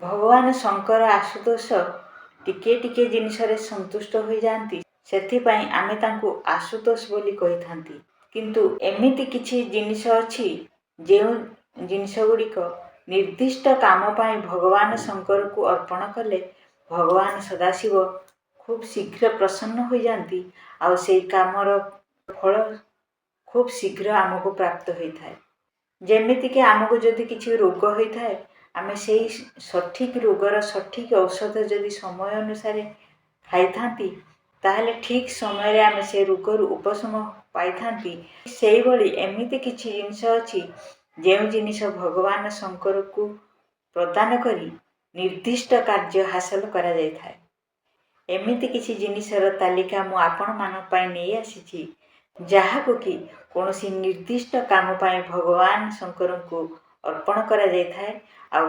भगवान शंकर आशुतोष टिके टिके जिनिसरे संतुष्ट हो जाती सेथिपाई आमे तांकु आशुतोष बोली कही थांती। किंतु एमिति किछि जिनिस अछि जेउ जिनिस गुड़िक निर्दिष्ट काम पाई भगवान शंकर को अर्पण कले भगवान सदाशिव खूब शीघ्र प्रसन्न हो जाती आउ से कामर फल खूब शीघ्र आमको प्राप्त होता है। जेमिति कि आमको जदि किछि रोग होता है आमे से सठिक रोगर सठिक औषध जदि समय अनुसार खाई थांती ताहले ठीक समय रे आमे से रोगर उपशम पाई थांती। सेही भली एमिति किछि जिनिस अछि जेउ जिनिस भगवान शंकर को प्रदान करी निर्दिष्ट कार्य हासिल करा जाय थाए। एमिति किछि जिनिसर तालिका मु आपण मान पाई नै आसीछि जहाको कि कौनसी निर्दिष्ट काम पाई भगवान शंकर को अर्पण करा जाय थाए आ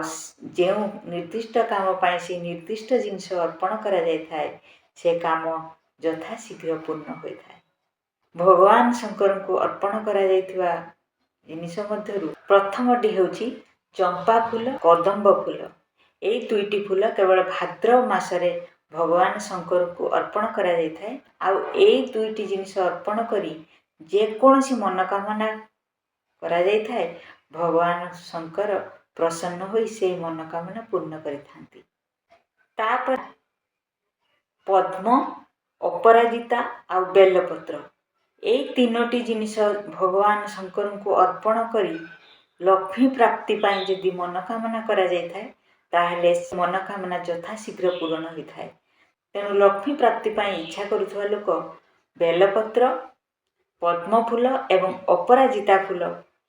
जो निर्दिष्ट काम पाई से निर्दिष्ट जिनिस अर्पण करा जाय थाए से काम यथा शीघ्र पूर्ण होय थाए। भगवान शंकर को अर्पण करा जायथिबा जिनिस मध्यरु प्रथमटी होछि चंपा फूल कदम्ब फूल। एई दुईटी फूल केवल भाद्रव मासरे भगवान शंकर को अर्पण करा जाय थाए आउ एई दुईटी जिनिस अर्पण करी जे कोनसी मनोकामना करा जाय थाए भगवान शंकर प्रसन्न होई से मनोकामना पूर्ण करिथांती। तापर पद्म अपराजिता आउ बेलपत्र एई तीनोटी जिनिस भगवान शंकर को अर्पण करी लक्ष्मी प्राप्ति पाई यदि मनोकामना करा जाय थाए ताहले मनोकामना यथा शीघ्र पूर्ण होई थाए। तेणु लक्ष्मी प्राप्ति पाई इच्छा करुथुवा लोक बेलपत्र पद्म फूल एवं अपराजिता फूल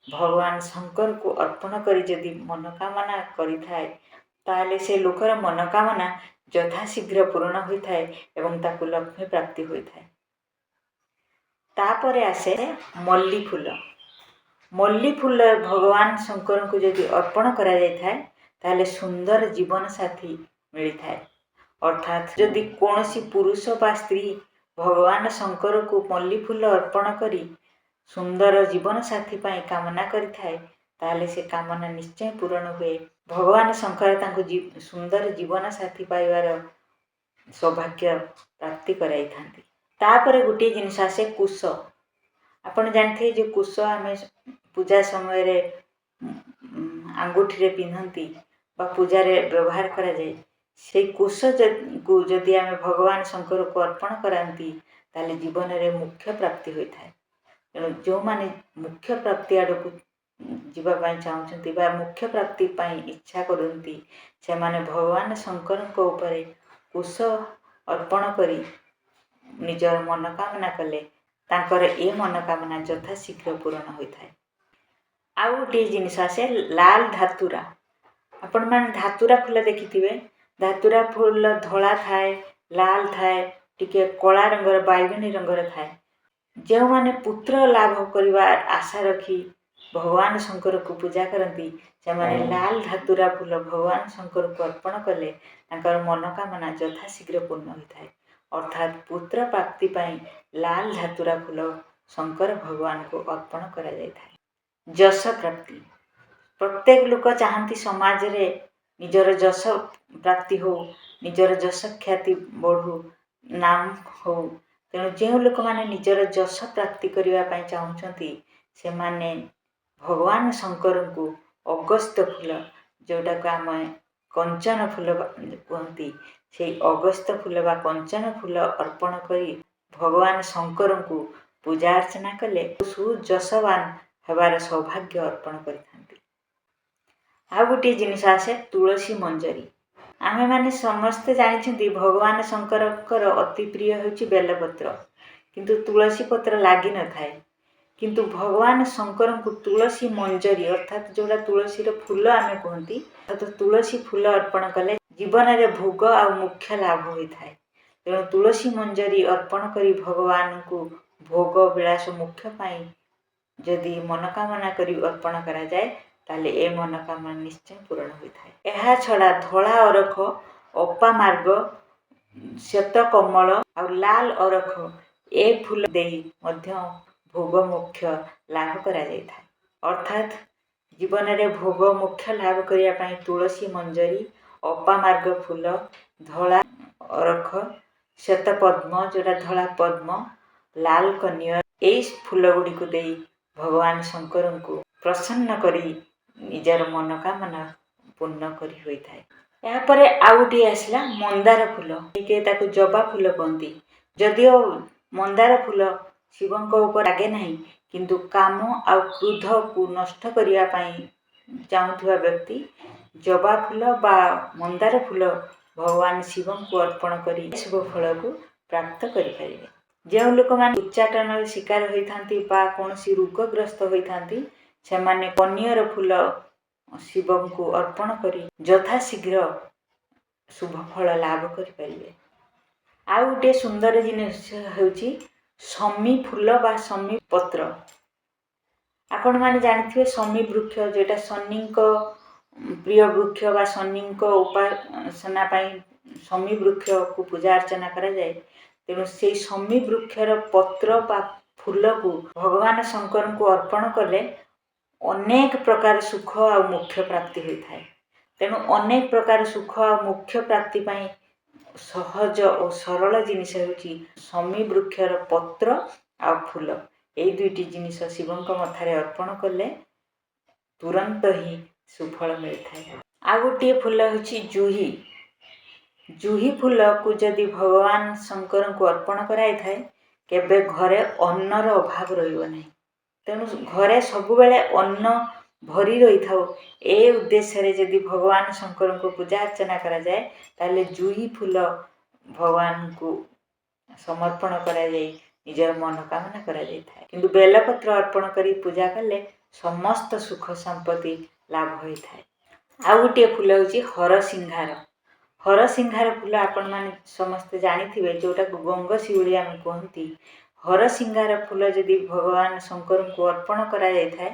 भगवान शंकर को अर्पण करी यदि मनोकामना करि थाए ताहले से लोकर मनोकामना यथा शीघ्र पूर्ण होई थाए एवं ताकु लक्ष्मी प्राप्ति होई थाए। तापरे आसे मल्ली फूल। मल्ली फूल भगवान शंकर को यदि अर्पण करा जाय थाए ताहले सुंदर जीवन साथी मिली थाए। अर्थात यदि कोनसी पुरुष बा स्त्री भगवान शंकर को मल्ली फूल अर्पण करी सुंदर जीवन साथी पाई कामना करि थाए ताहले से कामना निश्चय पूर्ण हुए। भगवान शंकर तांको सुंदर जीवन साथी पाइबार सौभाग्य प्राप्ति कराई थांती। तापरे गोटे जिनिस आसे कुश। आपण जानथे जे कुश आमे पूजा समय रे आंगुठी रे पिन्हंती बा पूजा रे व्यवहार करा जाए से कुश को यदि आमे भगवान शंकर को अर्पण करांती ताले जीवन रे मुख्य प्राप्ति होई थाए। तेणु जो माने मुख्य प्राप्ति आड़क जीवा पाई चाहूछंती बा मुख्य प्राप्ति पाई इच्छा करंती से माने भगवान शंकर को ऊपर कुश अर्पण करी निजर मनोकामना कले तांकर ए मनोकामना यथा शीघ्र पूर्ण होई थाए। आउ गोटे जिनिस आसे लाल धातुरा। आपण माने धातुरा फूल देखिथिबे। धातुरा फूल धला थाए लाल थाए टिके कला रंगर बैगनी रंगर थाए। जो माने पुत्र लाभ करिवा आशा रखी भगवान शंकर को पूजा करती से माने लाल धातुरा फूल भगवान शंकर को अर्पण कले तांकर मनोकामना यथा शीघ्र पूर्ण होई थाए। अर्थात पुत्र प्राप्ति पाई लाल धातुरा फूल शंकर भगवान को अर्पण करा जाय थाए। जश प्राप्ति प्रत्येक लोक चाहती समाज रे निजर जश प्राप्ति हो निजर जश ख्याति बढ़ू नाम हो। तेणु जो लोक माने निजर जश प्राप्ति करने पाई चाहूछंती से माने भगवान शंकर को अगस्त फूल जोटा को आम कंचन फूल कहती से अगस्त फूल बा कंचन फूल अर्पण करी भगवान शंकर को पूजा अर्चना कले सुजशवान हेबार सौभाग्य अर्पण करिथांती। आ गोटे जिनिस आसे तुलसी मंजरी। आमे माने समस्ते जानिछंती भगवान शंकर अति प्रिय होछि बेलपत्र किंतु तुलसी पत्र लागी न थाए। किंतु भगवान शंकर को तुलसी मंजरी अर्थात जोड़ा तुलसी रो फूल आमे कहंती तो तुलसी फूल अर्पण कले जीवन रे भोग आ मुख्य लाभ होई थाए। तेणु तुलसी मंजरी अर्पण करी भगवान को भोग विलास मुख्य पाई यदि मनोकामना करी अर्पण करा जाए ताले ए मनोकामना निश्चय पूर्ण होई थाए। एहा छड़ा धला अरख अपा मार्ग श्वेत कमल और लाल अरख ए फूल देई मध्य भोग मुख्य लाभ करा जाय थाए। अर्थात जीवन रे भोग मुख्य लाभ करिया पाई तुलसी मंजरी ଅପାମାର୍ଗ ଫୁଲ, ଧଳା ଅରଖ, ଶ୍ଵେତପଦ୍ମ ଯେଉଁଟା ଧଳା ପଦ୍ମ, ଲାଲ କନିଅର, ଏଇ ଫୁଲ ଗୁଡ଼ିକୁ ଦେଇ ଭଗବାନ ଶଙ୍କରଙ୍କୁ ପ୍ରସନ୍ନ କରି ନିଜର ମନୋକାମନା ପୂର୍ଣ୍ଣ କରି ହୋଇଥାଏ। ଏହାପରେ ଆଉ ଗୋଟିଏ ଆସିଲା ମନ୍ଦାର ଫୁଲ, ଟିକେ ତାକୁ ଜବା ଫୁଲ କହନ୍ତି। ଯଦିଓ ମନ୍ଦାର ଫୁଲ ଶିବଙ୍କ ଉପରେ ଲାଗେ ନାହିଁ, କିନ୍ତୁ କାମ ଆଉ କ୍ରୋଧକୁ ନଷ୍ଟ କରିବା ପାଇଁ ଚାହୁଁଥିବା ବ୍ୟକ୍ତି ଜବା ଫୁଲ ବା ମନ୍ଦାର ଫୁଲ ଭଗବାନ ଶିବଙ୍କୁ ଅର୍ପଣ କରି ଶୁଭ ଫଳକୁ ପ୍ରାପ୍ତ କରିପାରିବେ। ଯେଉଁ ଲୋକମାନେ ଉଚ୍ଚାଟନର ଶିକାର ହୋଇଥାନ୍ତି ବା କୌଣସି ରୋଗଗ୍ରସ୍ତ ହୋଇଥାନ୍ତି, ସେମାନେ କନିଅର ଫୁଲ ଶିବଙ୍କୁ ଅର୍ପଣ କରି ଯଥାଶୀଘ୍ର ଶୁଭ ଫଳ ଲାଭ କରିପାରିବେ। ଆଉ ଗୋଟିଏ ସୁନ୍ଦର ଜିନିଷ ହେଉଛି ଶମୀ ଫୁଲ ବା ଶମୀ ପତ୍ର। ଆପଣମାନେ ଜାଣିଥିବେ ଶମୀ ବୃକ୍ଷ, ଯେଉଁଟା ଶନିଙ୍କ ପ୍ରିୟ ବୃକ୍ଷ ବା ଶନିଙ୍କ ଉପାସନା ପାଇଁ ଶମୀ ବୃକ୍ଷକୁ ପୂଜା ଅର୍ଚ୍ଚନା କରାଯାଏ। ତେଣୁ ସେଇ ଶମୀ ବୃକ୍ଷର ପତ୍ର ବା ଫୁଲକୁ ଭଗବାନ ଶଙ୍କରଙ୍କୁ ଅର୍ପଣ କଲେ ଅନେକ ପ୍ରକାର ସୁଖ ଆଉ ମୋକ୍ଷ ପ୍ରାପ୍ତି ହୋଇଥାଏ। ତେଣୁ ଅନେକ ପ୍ରକାର ସୁଖ ଆଉ ମୋକ୍ଷ ପ୍ରାପ୍ତି ପାଇଁ ସହଜ ଓ ସରଳ ଜିନିଷ ହେଉଛି ଶମୀ ବୃକ୍ଷର ପତ୍ର ଆଉ ଫୁଲ। ଏଇ ଦୁଇଟି ଜିନିଷ ଶିବଙ୍କ ମଥାରେ ଅର୍ପଣ କଲେ ତୁରନ୍ତ ହିଁ ସୁଫଳ ମିଳିଥାଏ। ଆଉ ଗୋଟିଏ ଫୁଲ ହେଉଛି ଜୁହି। ଜୁହି ଫୁଲକୁ ଯଦି ଭଗବାନ ଶଙ୍କରଙ୍କୁ ଅର୍ପଣ କରାଯାଇଥାଏ, କେବେ ଘରେ ଅନ୍ନର ଅଭାବ ରହିବ ନାହିଁ। ତେଣୁ ଘରେ ସବୁବେଳେ ଅନ୍ନ ଭରି ରହିଥାଉ, ଏ ଉଦ୍ଦେଶ୍ୟରେ ଯଦି ଭଗବାନ ଶଙ୍କରଙ୍କୁ ପୂଜା ଅର୍ଚ୍ଚନା କରାଯାଏ, ତାହେଲେ ଜୁହି ଫୁଲ ଭଗବାନଙ୍କୁ ସମର୍ପଣ କରାଯାଇ ନିଜର ମନୋକାମନା କରାଯାଇଥାଏ। କିନ୍ତୁ ବେଲପତ୍ର ଅର୍ପଣ କରି ପୂଜା କଲେ ସମସ୍ତ ସୁଖ ସମ୍ପତ୍ତି ଲାଭ ହୋଇଥାଏ। ଆଉ ଗୋଟିଏ ଫୁଲ ହେଉଛି ହରସିଂହାର। ହରସିଂହାର ଫୁଲ ଆପଣମାନେ ସମସ୍ତେ ଜାଣିଥିବେ, ଯେଉଁଟାକୁ ଗଙ୍ଗଶିଉଳି ଆମେ କୁହନ୍ତି। ହରସିଂହାର ଫୁଲ ଯଦି ଭଗବାନ ଶଙ୍କରଙ୍କୁ ଅର୍ପଣ କରାଯାଇଥାଏ,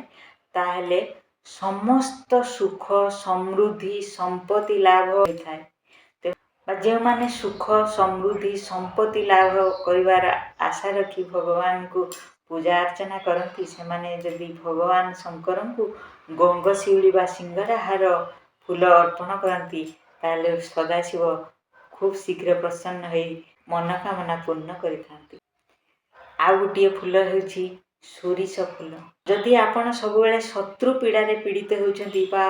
ତାହେଲେ ସମସ୍ତ ସୁଖ ସମୃଦ୍ଧି ସମ୍ପତ୍ତି ଲାଭ ହୋଇଥାଏ। ଯେଉଁମାନେ ସୁଖ ସମୃଦ୍ଧି ସମ୍ପତ୍ତି ଲାଭ କରିବାର ଆଶା ରଖି ଭଗବାନଙ୍କୁ ପୂଜା ଅର୍ଚ୍ଚନା କରନ୍ତି, ସେମାନେ ଯଦି ଭଗବାନ ଶଙ୍କରଙ୍କୁ ଗଙ୍ଗଶିଉଳି ବା ସିଙ୍ଗରାହାର ଫୁଲ ଅର୍ପଣ କରନ୍ତି, ତାହେଲେ ସଦାଶିବ ଖୁବ୍ ଶୀଘ୍ର ପ୍ରସନ୍ନ ହୋଇ ମନୋକାମନା ପୂର୍ଣ୍ଣ କରିଥାନ୍ତି। ଆଉ ଗୋଟିଏ ଫୁଲ ହେଉଛି ସୋରିଷ ଫୁଲ। ଯଦି ଆପଣ ସବୁବେଳେ ଶତ୍ରୁ ପୀଡ଼ାରେ ପୀଡ଼ିତ ହେଉଛନ୍ତି ବା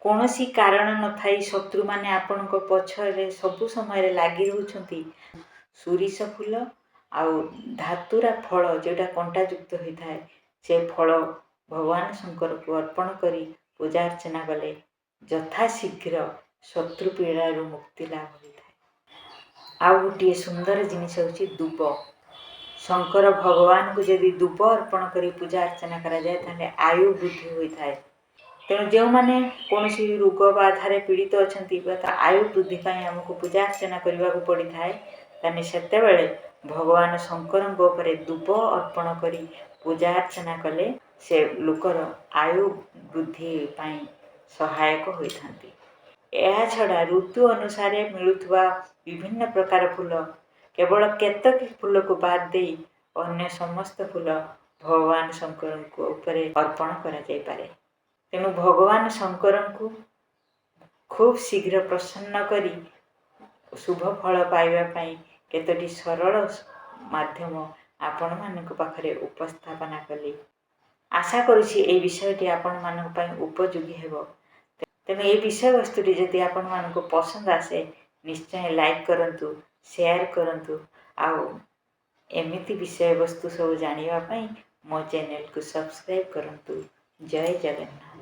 କୌଣସି କାରଣ ନଥାଇ ଶତ୍ରୁମାନେ ଆପଣଙ୍କ ପଛରେ ସବୁ ସମୟରେ ଲାଗି ରହୁଛନ୍ତି, ସୋରିଷ ଫୁଲ ଆଉ ଧାତୁରା ଫଳ ଯେଉଁଟା କଣ୍ଟାଯୁକ୍ତ ହୋଇଥାଏ, ସେ ଫଳ ଭଗବାନ ଶଙ୍କରଙ୍କୁ ଅର୍ପଣ କରି ପୂଜା ଅର୍ଚ୍ଚନା କଲେ ଯଥାଶୀଘ୍ର ଶତ୍ରୁ ପୀଡ଼ାରୁ ମୁକ୍ତି ଲାଭ ହୋଇଥାଏ। ଆଉ ଗୋଟିଏ ସୁନ୍ଦର ଜିନିଷ ହେଉଛି ଦୁବ। ଶଙ୍କର ଭଗବାନଙ୍କୁ ଯଦି ଦୁବ ଅର୍ପଣ କରି ପୂଜା ଅର୍ଚ୍ଚନା କରାଯାଏ, ତାହେଲେ ଆୟୁ ବୃଦ୍ଧି ହୋଇଥାଏ। ତେଣୁ ଯେଉଁମାନେ କୌଣସି ରୋଗ ବାଧାରେ ପୀଡ଼ିତ ଅଛନ୍ତି ବା ଆୟୁ ବୃଦ୍ଧି ପାଇଁ ଆମକୁ ପୂଜା ଅର୍ଚ୍ଚନା କରିବାକୁ ପଡ଼ିଥାଏ, ତାହେଲେ ସେତେବେଳେ ଭଗବାନ ଶଙ୍କରଙ୍କ ଉପରେ ଦୁବ ଅର୍ପଣ କରି ପୂଜା ଅର୍ଚ୍ଚନା କଲେ ସେ ଲୋକର ଆୟୁ ବୃଦ୍ଧି ପାଇଁ ସହାୟକ ହୋଇଥାନ୍ତି। ଏହା ଛଡ଼ା ଋତୁ ଅନୁସାରେ ମିଳୁଥିବା ବିଭିନ୍ନ ପ୍ରକାର ଫୁଲ, କେବଳ କେତକୀ ଫୁଲକୁ ବାଦ ଦେଇ ଅନ୍ୟ ସମସ୍ତ ଫୁଲ ଭଗବାନ ଶଙ୍କରଙ୍କ ଉପରେ ଅର୍ପଣ କରାଯାଇପାରେ। ତେଣୁ ଭଗବାନ ଶଙ୍କରଙ୍କୁ ଖୁବ୍ ଶୀଘ୍ର ପ୍ରସନ୍ନ କରି ଶୁଭ ଫଳ ପାଇବା ପାଇଁ କେତୋଟି ସରଳ ମାଧ୍ୟମ ଆପଣମାନଙ୍କ ପାଖରେ ଉପସ୍ଥାପନା କଲି। ଆଶା କରୁଛି ଏହି ବିଷୟଟି ଆପଣମାନଙ୍କ ପାଇଁ ଉପଯୋଗୀ ହେବ। ତେଣୁ ଏହି ବିଷୟବସ୍ତୁଟି ଯଦି ଆପଣମାନଙ୍କୁ ପସନ୍ଦ ଆସେ, ନିଶ୍ଚୟ ଲାଇକ୍ କରନ୍ତୁ, ସେୟାର କରନ୍ତୁ, ଆଉ ଏମିତି ବିଷୟବସ୍ତୁ ସବୁ ଜାଣିବା ପାଇଁ ମୋ ଚ୍ୟାନେଲକୁ ସବସ୍କ୍ରାଇବ୍ କରନ୍ତୁ। ଜୟ ଜଗନ୍ନାଥ।